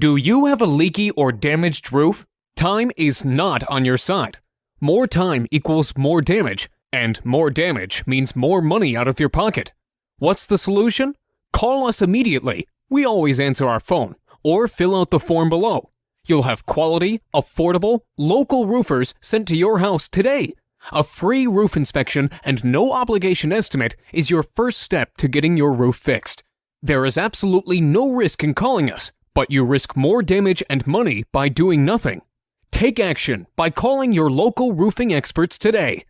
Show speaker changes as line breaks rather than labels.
Do you have a leaky or damaged roof? Time is not on your side. More time equals more damage, and more damage means more money out of your pocket. What's the solution? Call us immediately. We always answer our phone, or fill out the form below. You'll have quality, affordable, local roofers sent to your house today. A free roof inspection and no obligation estimate is your first step to getting your roof fixed. There is absolutely no risk in calling us, but you risk more damage and money by doing nothing. Take action by calling your local roofing experts today.